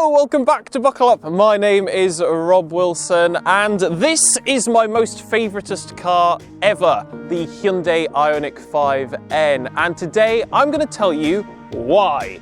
Hello, welcome back to Buckle Up. My name is Rob Wilson and this is my most favouriteest car ever, the Hyundai Ioniq 5N. And today I'm going to tell you why.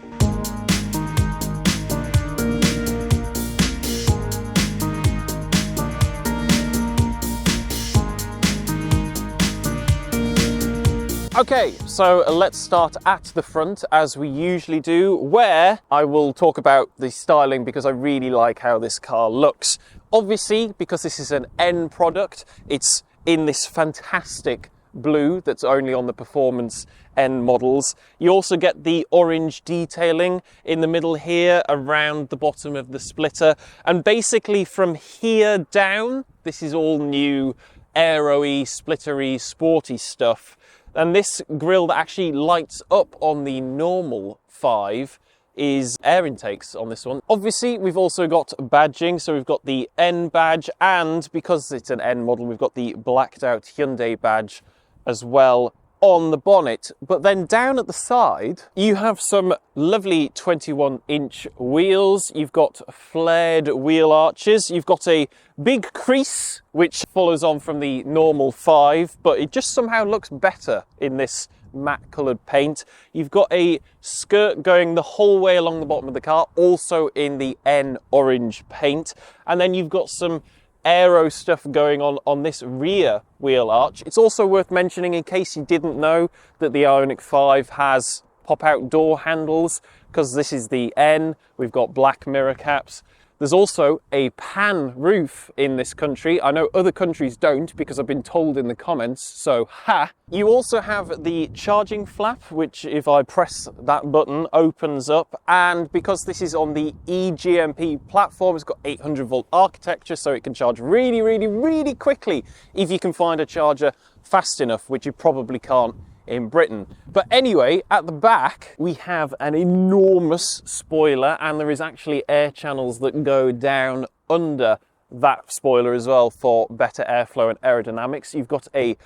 Okay, so let's start at the front as we usually do, where I will talk about the styling because I really like how this car looks. Obviously, because this is an N product, it's in this fantastic blue that's only on the performance N models. You also get the orange detailing in the middle here around the bottom of the splitter. And basically from here down, this is all new aero-y, splittery, sporty stuff. And this grille that actually lights up on the normal 5 is air intakes on this one. Obviously, we've also got badging. So we've got the N badge, and because it's an N model, we've got the blacked out Hyundai badge as well on the bonnet. But then down at the side, you have some lovely 21-inch wheels. You've got flared wheel arches. You've got a big crease, which follows on from the normal 5, but it just somehow looks better in this matte coloured paint. You've got a skirt going the whole way along the bottom of the car, also in the N orange paint. And then you've got some aero stuff going on this rear wheel arch. It's also worth mentioning, in case you didn't know, that the Ioniq 5 has pop-out door handles, because this is the N. We've got black mirror caps. There's also a pan roof in this country. I know other countries don't, because I've been told in the comments, so ha! You also have the charging flap, which if I press that button opens up, and because this is on the eGMP platform, it's got 800 volt architecture, so it can charge really quickly if you can find a charger fast enough, which you probably can't in Britain. But anyway, at the back we have an enormous spoiler, and there is actually air channels that go down under that spoiler as well for better airflow and aerodynamics. You've got a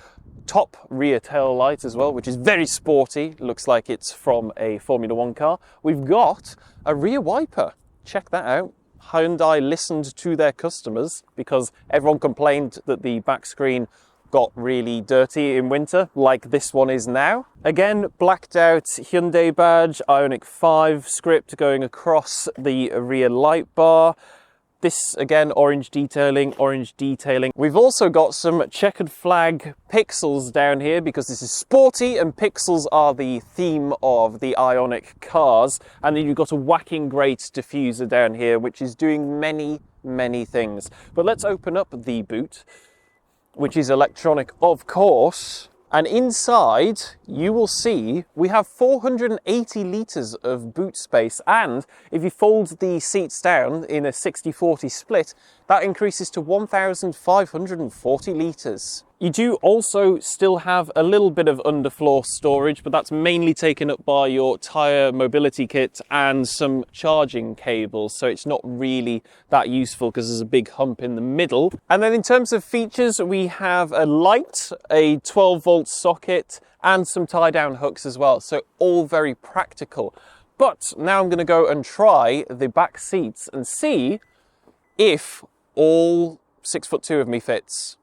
top rear tail light as well, which is very sporty. Looks like it's from a Formula 1 car. We've got a rear wiper. Check that out. Hyundai listened to their customers, because everyone complained that the back screen got really dirty in winter, like this one is now. Again, blacked out Hyundai badge, Ioniq 5 script going across the rear light bar. This, again, orange detailing, orange detailing. We've also got some checkered flag pixels down here, because this is sporty and pixels are the theme of the Ioniq cars. And then you've got a whacking great diffuser down here, which is doing many things. But let's open up the boot, which is electronic, of course. And inside, you will see we have 480 litres of boot space. And if you fold the seats down in a 60-40 split, that increases to 1,540 litres. You do also still have a little bit of underfloor storage, but that's mainly taken up by your tyre mobility kit and some charging cables, so it's not really that useful because there's a big hump in the middle. And then in terms of features, we have a light, a 12-volt socket, and some tie-down hooks as well, so all very practical. But now I'm going to go and try the back seats and see if all 6'2" of me fits.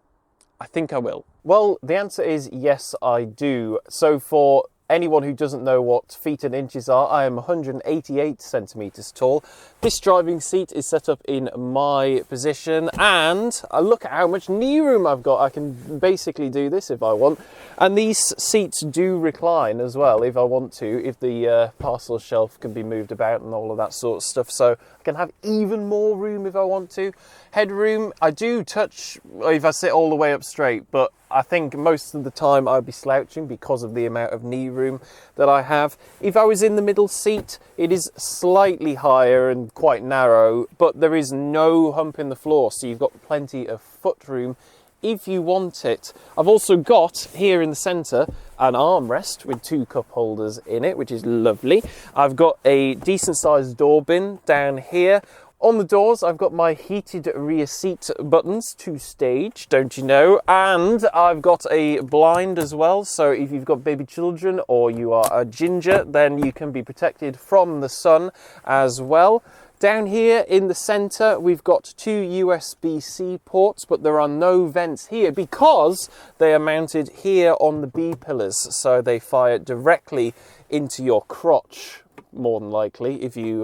I think I will. Well, the answer is yes, I do. So for anyone who doesn't know what feet and inches are, I am 188 centimetres tall. This driving seat is set up in my position, and I look at how much knee room I've got. I can basically do this if I want. And these seats do recline as well if I want to, if the parcel shelf can be moved about and all of that sort of stuff. So I can have even more room if I want to. Headroom, I do touch if I sit all the way up straight, but I think most of the time I'd be slouching because of the amount of knee room that I have. If I was in the middle seat, it is slightly higher and quite narrow, but there is no hump in the floor, so you've got plenty of foot room if you want it. I've also got here in the centre an armrest with 2 cup holders in it, which is lovely. I've got a decent sized door bin down here. On the doors, I've got my heated rear seat buttons, 2-stage, don't you know? And I've got a blind as well, so if you've got baby children or you are a ginger, then you can be protected from the sun as well. Down here in the center, we've got two USB-C ports, but there are no vents here because they are mounted here on the B-pillars, so they fire directly into your crotch, more than likely, if you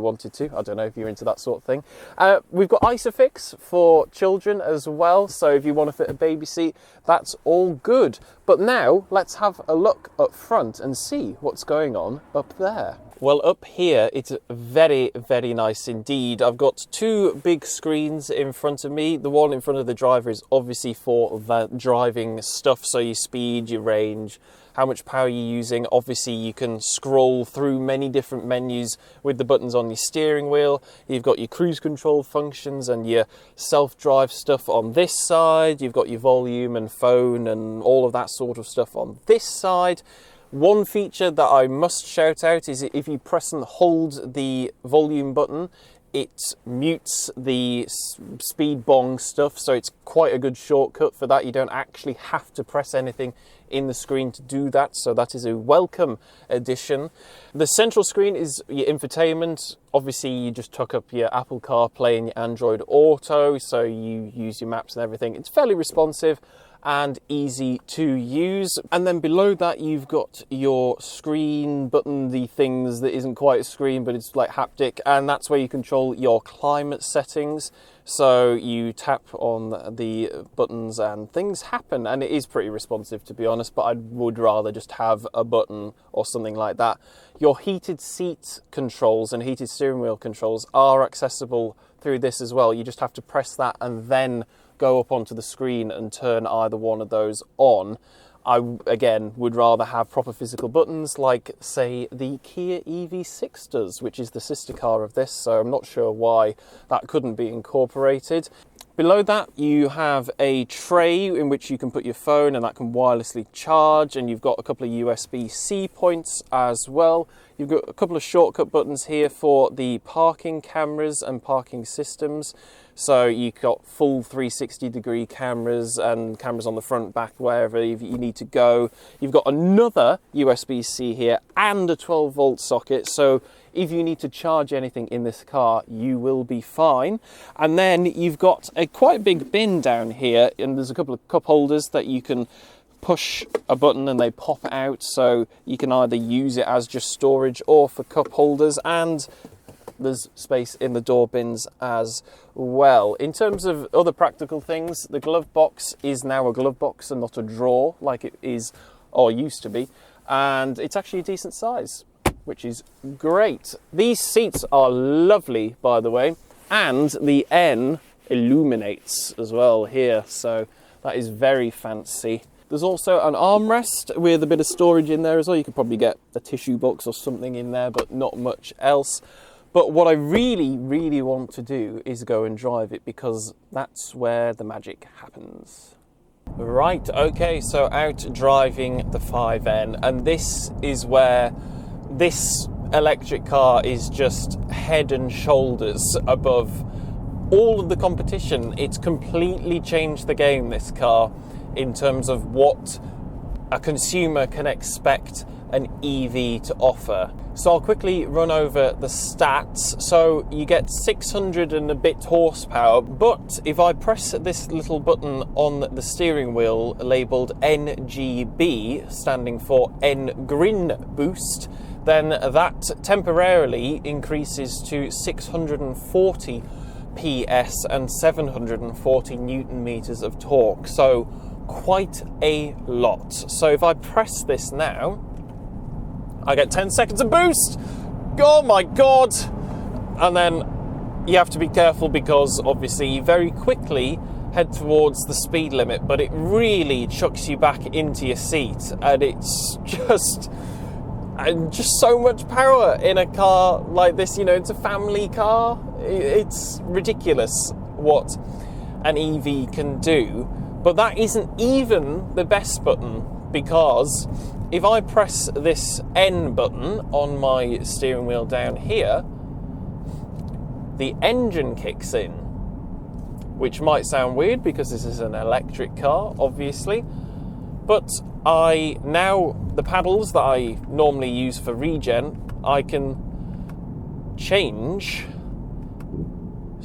wanted to. I don't know if you're into that sort of thing. We've got Isofix for children as well, so if you want to fit a baby seat, that's all good. But now, let's have a look up front and see what's going on up there. Well, up here, it's very, very nice indeed. I've got two big screens in front of me. The one in front of the driver is obviously for the driving stuff, so your speed, your range, how much power you're using. Obviously, you can scroll through many different menus with the buttons on your steering wheel. You've got your cruise control functions and your self-drive stuff on this side. You've got your volume and phone and all of that sort of stuff on this side. One feature that I must shout out is if you press and hold the volume button, it mutes the speed bong stuff, so it's quite a good shortcut for that. You don't actually have to press anything in the screen to do that, so that is a welcome addition. The central screen is your infotainment. Obviously, you just hook up your Apple CarPlay and your Android Auto, so you use your maps and everything. It's fairly responsive and easy to use. And then below that, you've got your screen button, the things that isn't quite a screen, but it's like haptic, and that's where you control your climate settings. So you tap on the buttons and things happen, and it is pretty responsive, to be honest, but I would rather just have a button or something like that. Your heated seat controls and heated steering wheel controls are accessible through this as well. You just have to press that and then go up onto the screen and turn either one of those on. I, again, would rather have proper physical buttons like, say, the Kia EV6 does, which is the sister car of this, so I'm not sure why that couldn't be incorporated. Below that, you have a tray in which you can put your phone and that can wirelessly charge, and you've got a couple of USB-C points as well. You've got a couple of shortcut buttons here for the parking cameras and parking systems. So you've got full 360-degree cameras and cameras on the front, back, wherever you need to go. You've got another USB-C here and a 12-volt socket. So if you need to charge anything in this car, you will be fine. And then you've got a quite big bin down here, and there's a couple of cup holders that you can push a button and they pop out. So you can either use it as just storage or for cup holders, and there's space in the door bins as well. In terms of other practical things, the glove box is now a glove box and not a drawer like it is or used to be, and it's actually a decent size, which is great. These seats are lovely, by the way, and the N illuminates as well here, so that is very fancy. There's also an armrest with a bit of storage in there as well. You could probably get a tissue box or something in there, but not much else. But what I really, really want to do is go and drive it, because that's where the magic happens. Right, okay, so out driving the 5N, and this is where this electric car is just head and shoulders above all of the competition. It's completely changed the game, this car, in terms of what a consumer can expect an EV to offer. So I'll quickly run over the stats. So you get 600 and a bit horsepower, but if I press this little button on the steering wheel labelled NGB, standing for N-Grin Boost, then that temporarily increases to 640 PS and 740 Newton meters of torque. So quite a lot. So if I press this now, I get 10 seconds of boost. Oh my God. And then you have to be careful, because obviously you very quickly head towards the speed limit, but it really chucks you back into your seat, and it's just so much power in a car like this. You know, it's a family car. It's ridiculous what an EV can do. But that isn't even the best button, because if I press this N button on my steering wheel down here, the engine kicks in, which might sound weird because this is an electric car, obviously, but the paddles that I normally use for regen, I can change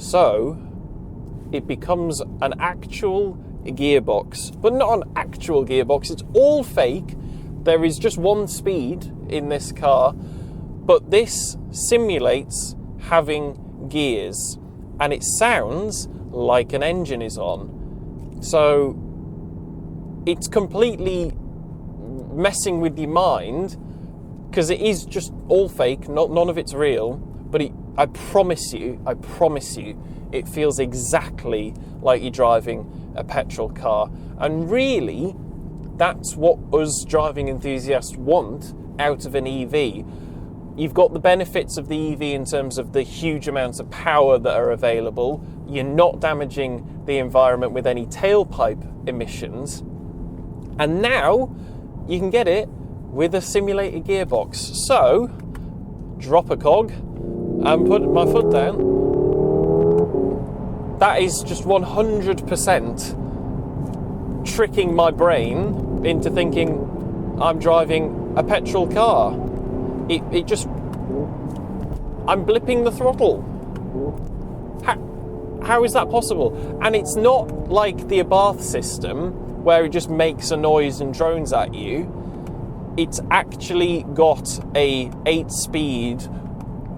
So it becomes an actual gearbox, but not an actual gearbox. It's all fake. There is just one speed in this car, but this simulates having gears, and it sounds like an engine is on. So it's completely messing with your mind, because it is just all fake, none of it's real, but I promise you, it feels exactly like you're driving a petrol car. And really, that's what us driving enthusiasts want out of an EV. You've got the benefits of the EV in terms of the huge amounts of power that are available. You're not damaging the environment with any tailpipe emissions. And now you can get it with a simulated gearbox. So, drop a cog and put my foot down. That is just 100% tricking my brain into thinking I'm driving a petrol car. It just... I'm blipping the throttle. How is that possible? And it's not like the Abarth system where it just makes a noise and drones at you. It's actually got a 8-speed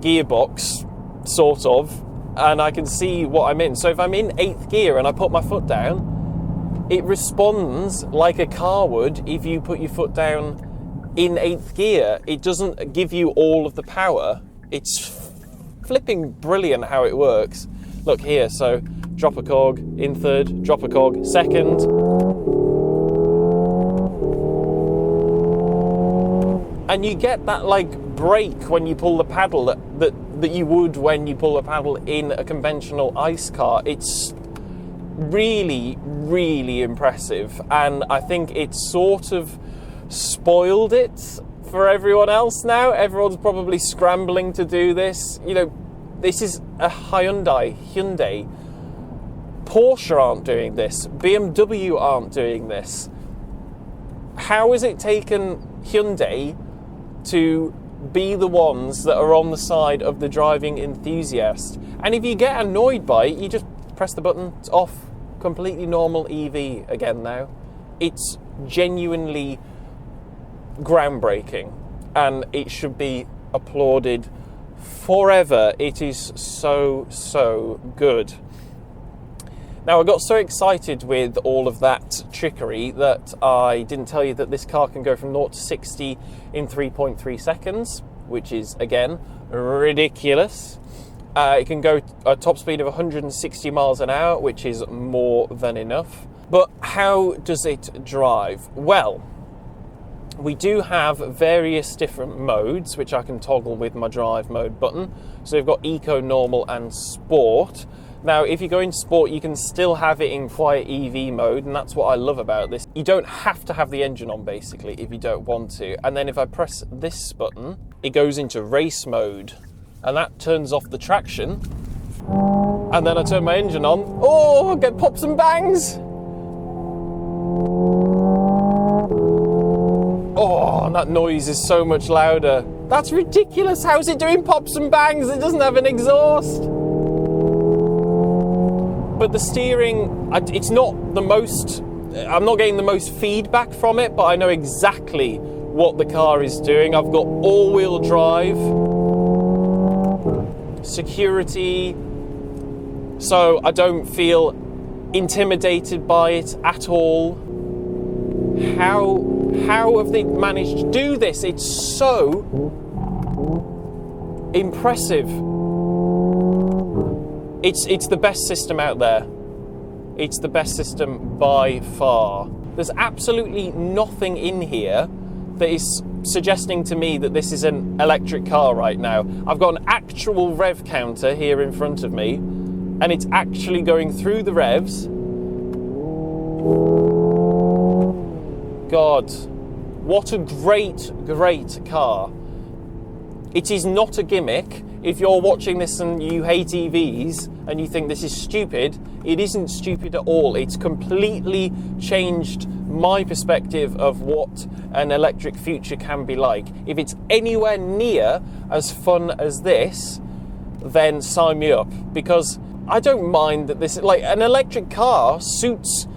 gearbox, sort of, and I can see what I'm in. So if I'm in 8th gear and I put my foot down, it responds like a car would if you put your foot down in 8th gear. It doesn't give you all of the power. It's flipping brilliant how it works. Look here, so drop a cog in 3rd, drop a cog 2nd. And you get that like brake when you pull the paddle that you would when you pull a paddle in a conventional ice car. It's really, really impressive, and I think it's sort of spoiled it for everyone else now. Everyone's probably scrambling to do this. You know, this is a Hyundai. Porsche aren't doing this. BMW aren't doing this. How has it taken Hyundai to be the ones that are on the side of the driving enthusiast? And if you get annoyed by it, you just press the button, it's off. Completely normal EV again now. It's genuinely groundbreaking, and it should be applauded forever. It is so good. Now, I got so excited with all of that trickery that I didn't tell you that this car can go from 0 to 60 in 3.3 seconds, which is, again, ridiculous. It can go a top speed of 160 miles an hour, which is more than enough. But how does it drive? Well, we do have various different modes, which I can toggle with my drive mode button. So we've got Eco, Normal, and Sport. Now, if you go into Sport, you can still have it in quiet EV mode, and that's what I love about this. You don't have to have the engine on, basically, if you don't want to. And then if I press this button, it goes into race mode, and that turns off the traction. And then I turn my engine on. Oh, I get pops and bangs! Oh, and that noise is so much louder. That's ridiculous. How's it doing pops and bangs? It doesn't have an exhaust. But the steering, it's not the most, I'm not getting the most feedback from it, but I know exactly what the car is doing. I've got all-wheel drive, security, so I don't feel intimidated by it at all. How have they managed to do this? It's so impressive. It's the best system out there. It's the best system by far. There's absolutely nothing in here that is suggesting to me that this is an electric car right now. I've got an actual rev counter here in front of me, and it's actually going through the revs. God, what a great car. It is not a gimmick. If you're watching this and you hate EVs and you think this is stupid, it isn't stupid at all. It's completely changed my perspective of what an electric future can be like. If it's anywhere near as fun as this, then sign me up, because I don't mind that this, like, an electric car suits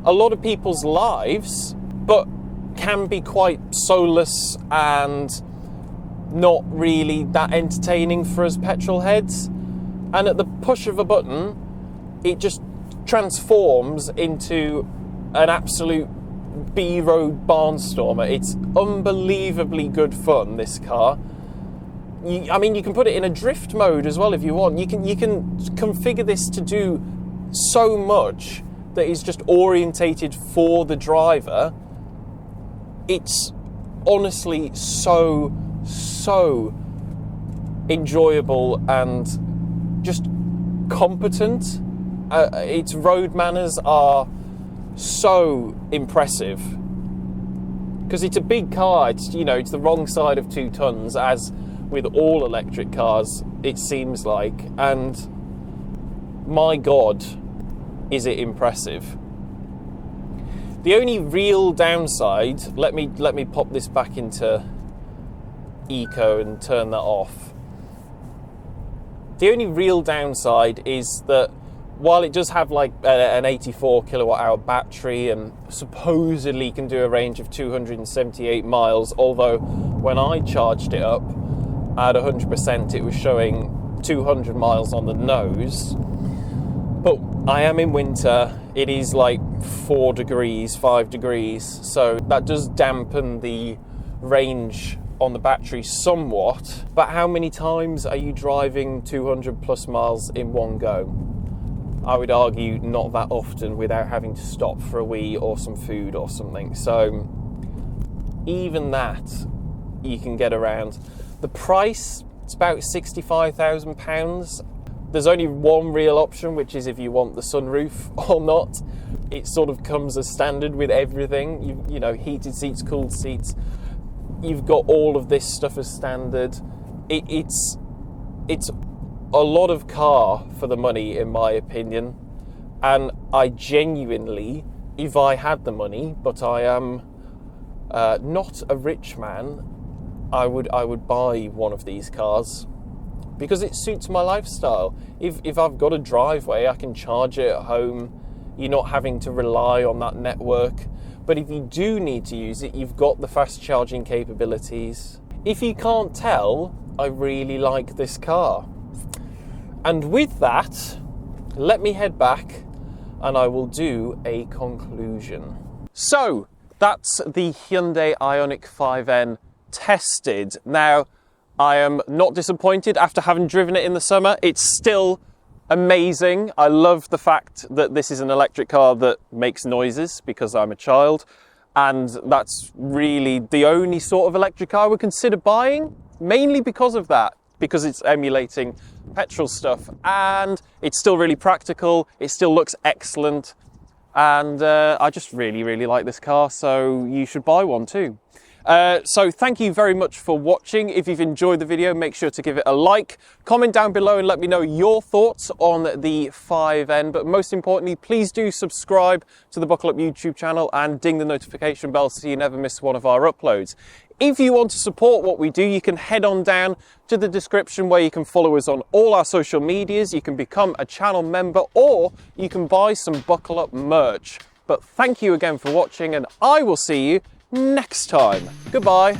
a lot of people's lives, but can be quite soulless and not really that entertaining for us petrol heads. And at the push of a button, it just transforms into an absolute B-road barnstormer. It's unbelievably good fun, this car. I mean, you can put it in a drift mode as well if you want. You can configure this to do so much that is just orientated for the driver. It's honestly so enjoyable and just competent. Its road manners are so impressive because it's a big car. It's, you know, it's the wrong side of 2 tons, as with all electric cars it seems like, and my god, is it impressive. The only real downside, let me pop this back into eco and turn that off. The only real downside is that while it does have like an 84 kilowatt hour battery and supposedly can do a range of 278 miles, although when I charged it up at 100% it was showing 200 miles on the nose. But I am in winter, it is like 4 degrees, 5 degrees, so that does dampen the range on the battery somewhat. But how many times are you driving 200 plus miles in one go? I would argue not that often without having to stop for a wee or some food or something. So even that you can get around. The price, it's about £65,000. There's only one real option, which is if you want the sunroof or not. It sort of comes as standard with everything. You know, heated seats, cooled seats. You've got all of this stuff as standard. It's a lot of car for the money, in my opinion. And I genuinely, if I had the money, but I am not a rich man, I would buy one of these cars because it suits my lifestyle. If I've got a driveway, I can charge it at home. You're not having to rely on that network. But if you do need to use it, you've got the fast charging capabilities. If you can't tell, I really like this car. And with that, let me head back and I will do a conclusion. So that's the Hyundai Ioniq 5N tested. Now, I am not disappointed after having driven it in the summer. It's still amazing. I love the fact that this is an electric car that makes noises because I'm a child, and that's really the only sort of electric car I would consider buying, mainly because of that, because it's emulating petrol stuff, and it's still really practical, it still looks excellent, and I just really like this car, so you should buy one too. So thank you very much for watching. If you've enjoyed the video, make sure to give it a like, comment down below and let me know your thoughts on the 5N, but most importantly, please do subscribe to the Buckle Up YouTube channel and ding the notification bell so you never miss one of our uploads. If you want to support what we do, you can head on down to the description where you can follow us on all our social medias, you can become a channel member, or you can buy some Buckle Up merch. But thank you again for watching, and I will see you next time. Goodbye.